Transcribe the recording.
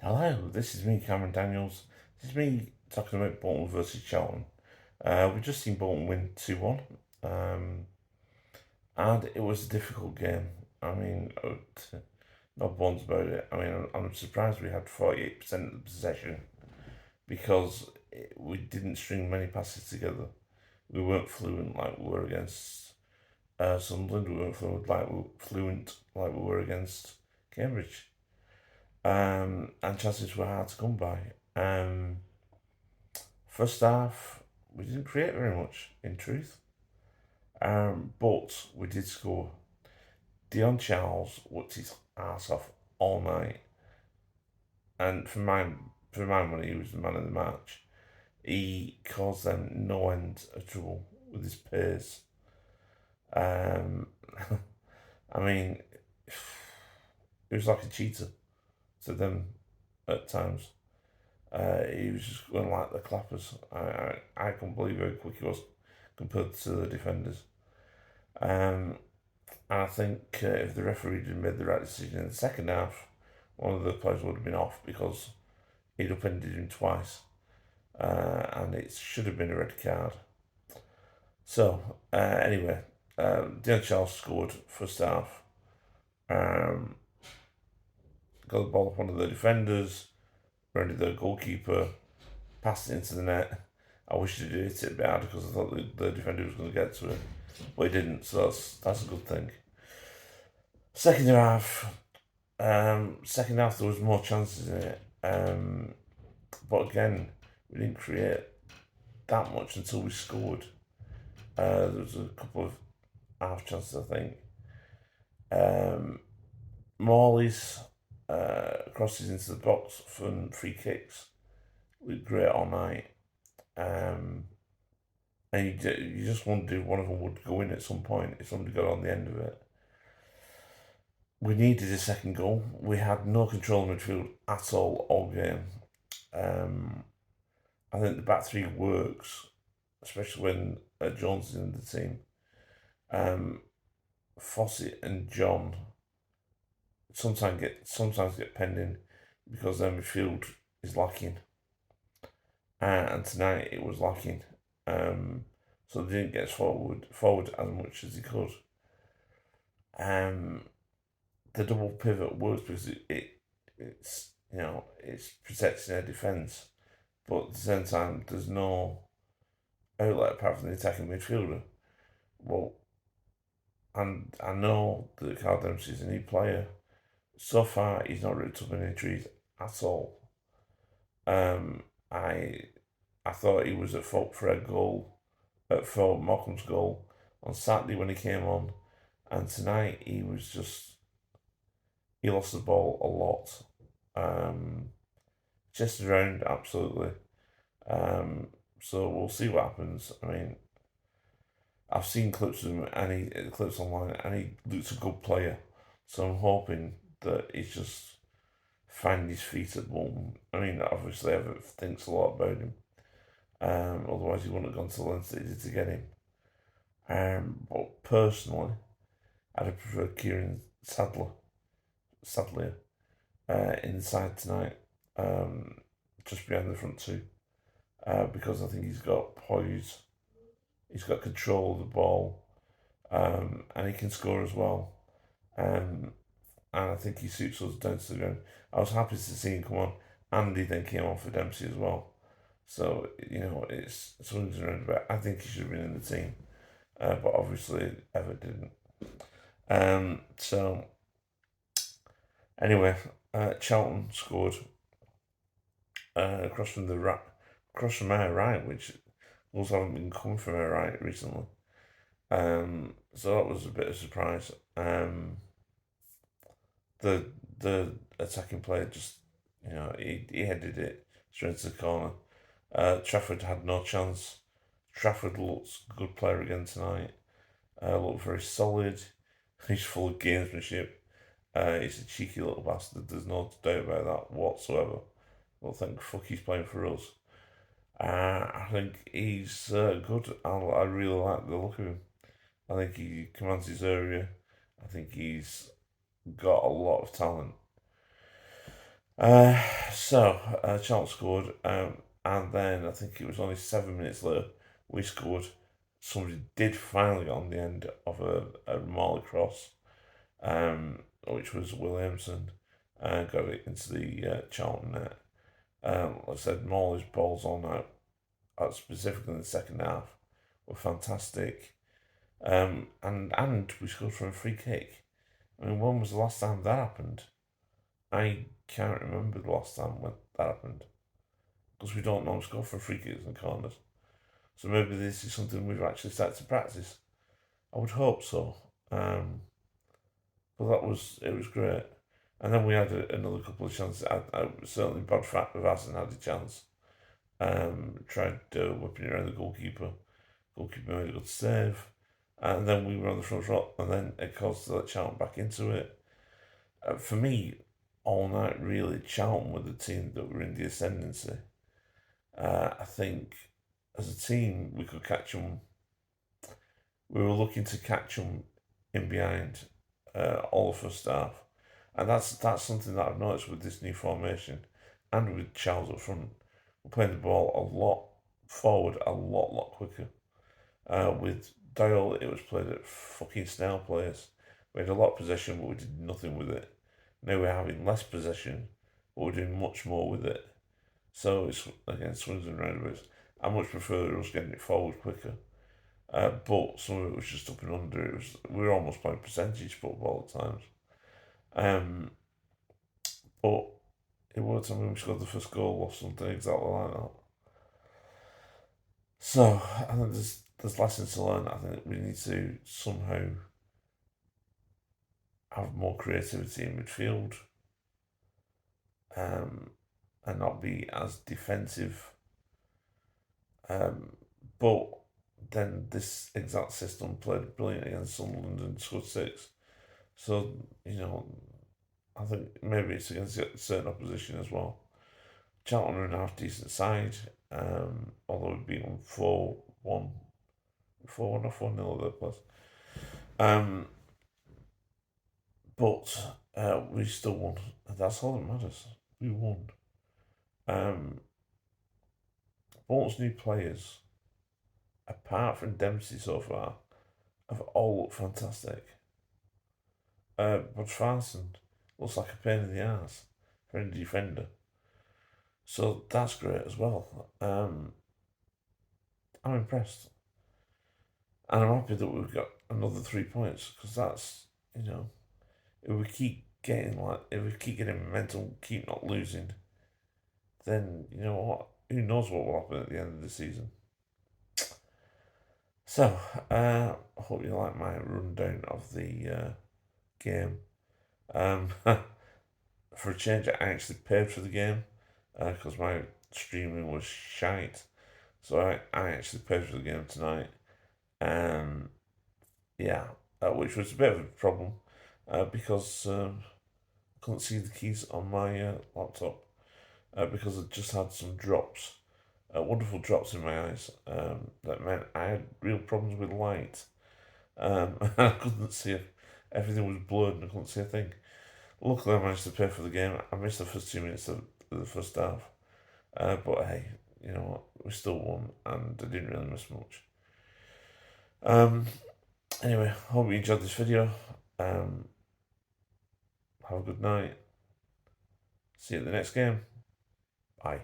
Hello, this is me, Cameron Daniels. This is me talking about Bolton versus Charlton. We've just seen Bolton win 2-1, um, and it was a difficult game. I mean, no bones about it. I mean, I'm surprised we had 48% of the possession because we didn't string many passes together. We weren't fluent like we were against Sunderland. We weren't fluent like we were against Cambridge. And chances were hard to come by. First half, we didn't create very much, in truth, but we did score. Dion Charles worked his ass off all night, and for my money, he was the man of the match. He caused them no end of trouble with his pace. Um, I mean, it was like a cheater to them at times. He was just going like the clappers. I couldn't believe how quick he was compared to the defenders. Um, and I think if the referee had made the right decision in the second half, one of the players would have been off because he'd upended him twice, and it should have been a red card. So anyway, Dion Charles scored first half. Um, got the ball off one of the defenders, rounded the goalkeeper, passed it into the net. I wish he'd hit it a bit harder because I thought the defender was going to get to it, but he didn't. So that's a good thing. Second half, second half there was more chances in it, but again we didn't create that much until we scored. There was a couple of half chances, I think. Morley's crosses into the box from free kicks looked great all night. And you just wondered if one of them would go in at some point if somebody got on the end of it. We needed a second goal. We had no control in midfield at all game. Um, I think the back three works, especially when Jones is in the team. Fawcett and John sometimes get penned in because their midfield is lacking, and tonight it was lacking. So they didn't get forward as much as they could. The double pivot works because it's protecting their defence, but at the same time there's no outlet apart from the attacking midfielder. Well, and I know that Carl Dempsey's a new player. So far, he's not ripped up any trees at all. Um, I I thought he was at fault for a goal, for Morecambe's goal on Saturday when he came on, and tonight he lost the ball a lot. Chested around absolutely. Um, so we'll see what happens. I mean, I've seen clips online, and he looks a good player. So I'm hoping that he's just finding his feet at Bolton. I mean, obviously, Everett thinks a lot about him. Otherwise, he wouldn't have gone to the lengths that he did to get him. But personally, I'd have preferred Kieran Sadler, inside tonight, just behind the front two, because I think he's got poise, he's got control of the ball, and he can score as well. Um, and I think he suits us down to the ground. I was happy to see him come on. Andy then came on for Dempsey as well. So, it's swings around about. I think he should have been in the team, but obviously Everett didn't. So, anyway, Charlton scored across from our right, which also haven't been coming from our right recently. So that was a bit of a surprise. The attacking player just, he headed it straight to the corner. Trafford had no chance. Trafford looks a good player again tonight. Looked very solid. He's full of gamesmanship. He's a cheeky little bastard. There's no doubt about that whatsoever. Well, thank fuck he's playing for us. I think he's good. I really like the look of him. I think he commands his area. I think he's got a lot of talent. So, Charlton scored, and then I think it was only 7 minutes later we scored. Somebody did finally get on the end of a Marley cross, which was Williamson, and got it into the Charlton net. Like I said, Morley's balls all night, specifically in the second half, were fantastic. And we scored from a free kick. I mean, when was the last time that happened? I can't remember the last time when that happened, because we don't normally score from free kicks and corners. So maybe this is something we've actually started to practice. I would hope so. But it was great. And then we had another couple of chances. Certainly bad fact of Arsenal had a chance. Tried whipping around the goalkeeper. Goalkeeper made a good save. And then we were on the front row, and then it caused to let Charlton back into it. For me, all night, really, Charlton were the team that were in the ascendancy. I think as a team, we could catch them. We were looking to catch them in behind all the first half. And that's something that I've noticed with this new formation and with Charles up front. We're playing the ball a lot forward, a lot quicker. With Dial, it was played at fucking snail pace. We had a lot of possession, but we did nothing with it. Now we're having less possession, but we're doing much more with it. So it's, again, swings and roundabouts. I much prefer us getting it forward quicker. But some of it was just up and under. We were almost playing percentage football at times. But it worked. I mean, we scored the first goal or something exactly like that. So I think there's lessons to learn. I think we need to somehow have more creativity in midfield, and not be as defensive. But then this exact system played brilliant against Sunderland and scored 6. So, I think maybe it's against a certain opposition as well. Charlton are a half decent side, although we beat them 4-1, 4-1 or 4-0 at their place. But we still won. That's all that matters. We won. Bolton's new players, apart from Dempsey so far, have all looked fantastic. But Farson looks like a pain in the ass for any defender. So that's great as well. I'm impressed. And I'm happy that we've got another 3 points, because that's, if we keep getting momentum, keep not losing, then you know what? Who knows what will happen at the end of the season? So, I hope you like my rundown of the game. For a change, I actually paid for the game because my streaming was shite. So I actually paid for the game tonight. Yeah, which was a bit of a problem because I couldn't see the keys on my laptop because I just had some drops, wonderful drops in my eyes that meant I had real problems with light. I couldn't see it. Everything was blurred and I couldn't see a thing. Luckily, I managed to pay for the game. I missed the first 2 minutes of the first half. But hey, you know what? We still won and I didn't really miss much. Anyway, hope you enjoyed this video. Have a good night. See you at the next game. Bye.